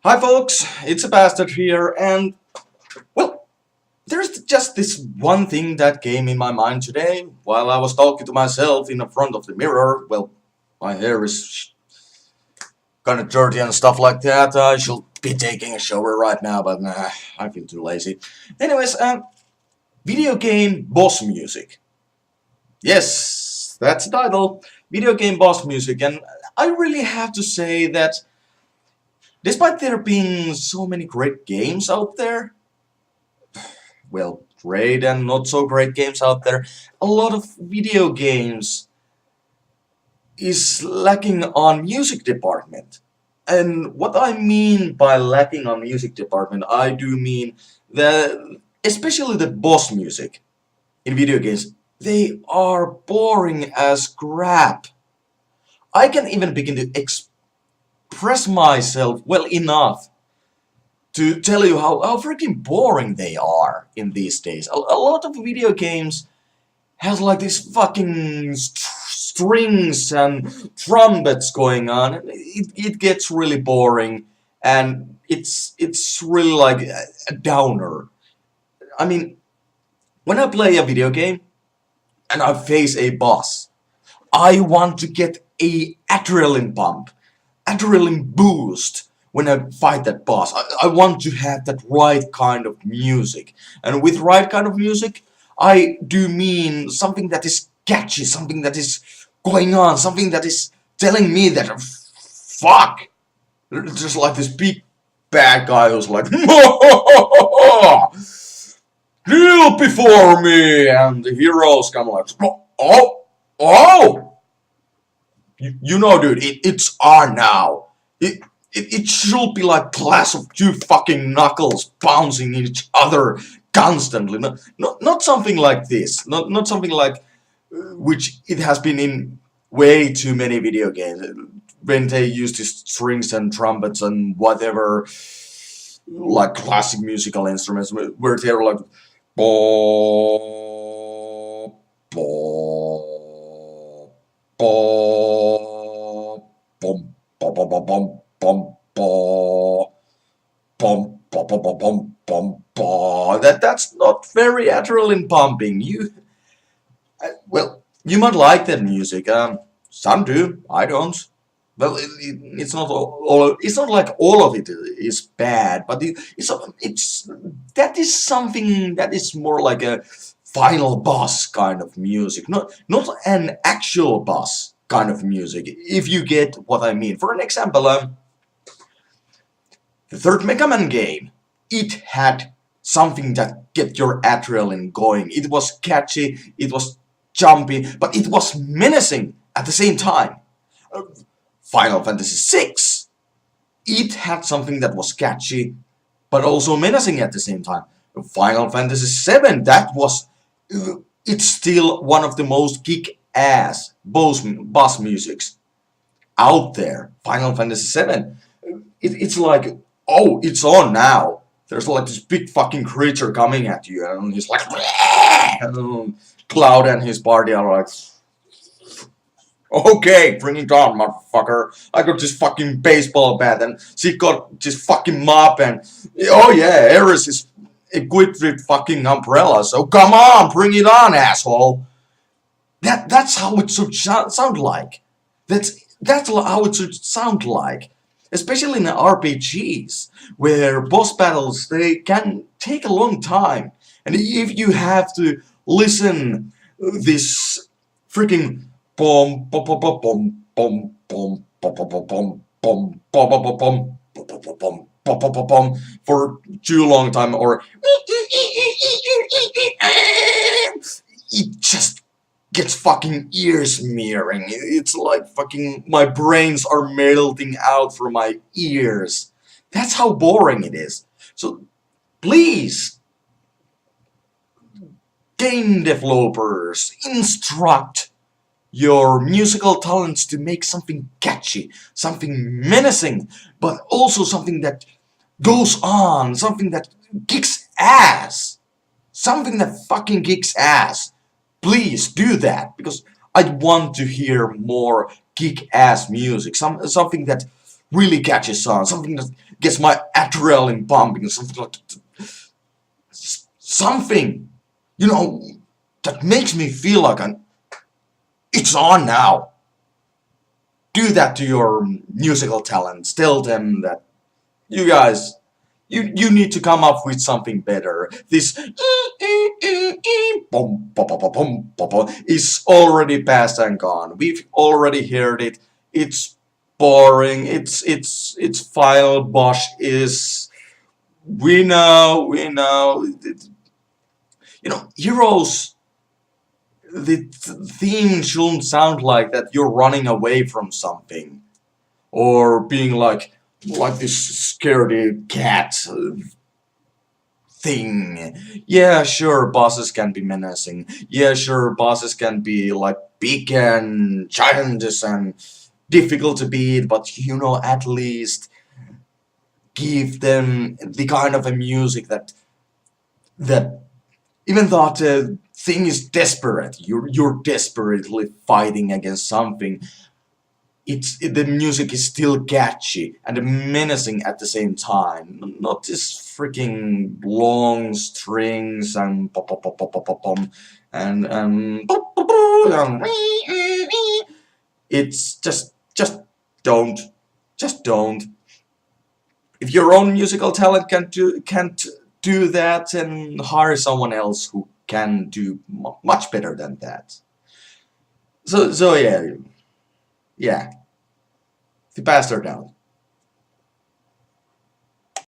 Hi folks, it's a bastard here, and well, there's just this one thing that came in my mind today while I was talking to myself in the front of the mirror. Well, my hair is kind of dirty and stuff like that. I should be taking a shower right now, but nah, I feel too lazy. Anyways, video game boss music. Yes, that's the title. Video game boss music, and I really have to say that despite there being so many great games out there, well, great and not so great games out there, a lot of video games is lacking on music department. And what I mean by lacking on music department, I do mean that especially the boss music in video games, they are boring as crap. I can't even begin to express myself well enough to tell you how freaking boring they are in these days. A lot of video games has like these fucking strings and trumpets going on. It gets really boring, and it's really like a downer. I mean, when I play a video game and I face a boss, I want to get a adrenaline pump, adrenaline boost when I fight that boss. I want to have that right kind of music. And with right kind of music, I do mean something that is catchy, something that is going on, something that is telling me that, fuck! Just like this big bad guy who's like, kneel before me! And the heroes come like, oh! You know, dude, it's on now. It should be like clash of two fucking knuckles bouncing each other constantly. Not something like this. Not something like which it has been in way too many video games when they use these strings and trumpets and whatever, like classic musical instruments where they're like bo bo bo bum bum bum bum bum bum bum bum bum bum bum bum bum. That's not very adrenaline pumping. Well, you might like that music. Some do. I don't. Well, it's not all. It's not like all of it is bad, but it's that is something that is more like a final boss kind of music, not an actual boss kind of music. If you get what I mean. For an example, the third Megaman game, it had something that kept your adrenaline going. It was catchy, it was jumpy, but it was menacing at the same time. Final Fantasy VI, it had something that was catchy, but also menacing at the same time. Final Fantasy VII, that was, it's still one of the most kick-ass boss musics out there. Final Fantasy VII, it's like, oh, it's on now. There's like this big fucking creature coming at you, and he's like, and Cloud and his party are like, okay, bring it on, motherfucker. I got this fucking baseball bat, and she got this fucking mop, and oh yeah, Ares is equipped with fucking umbrella, so come on, bring it on, asshole. That's how it should sound like. That's how it should sound like. Especially in RPGs, where boss battles, they can take a long time. And if you have to listen this freaking bom bom bom bom bom bom bom bom bom bom bom bom bom bom bom for too long time, or it just gets fucking ear smearing. It's like fucking my brains are melting out from my ears. That's how boring it is. So please, game developers, instruct your musical talents to make something catchy, something menacing, but also something that goes on, something that kicks ass. Something that fucking kicks ass. Please do that, because I want to hear more kick-ass music. Something that really catchy song, something that gets my adrenaline pumping, something like something, you know, that makes me feel like it's on now. Do that to your musical talents. Tell them that you guys, you need to come up with something better. This is already past and gone. We've already heard it. It's boring. Its final boss is. We know. You know, heroes. The theme shouldn't sound like that. You're running away from something, or being like this scaredy cat thing. Yeah, sure, bosses can be menacing. Yeah, sure, bosses can be like big and giantous and difficult to beat, but you know, at least give them the kind of a music that even though the thing is desperate, you're desperately fighting against something. The music is still catchy and menacing at the same time. Not this freaking long strings and pop pop pop pop pop pop pom and pop, pop, pop, and it's just don't just don't. If your own musical talent can't do that, then hire someone else who can do much better than that. So yeah, the bastard out.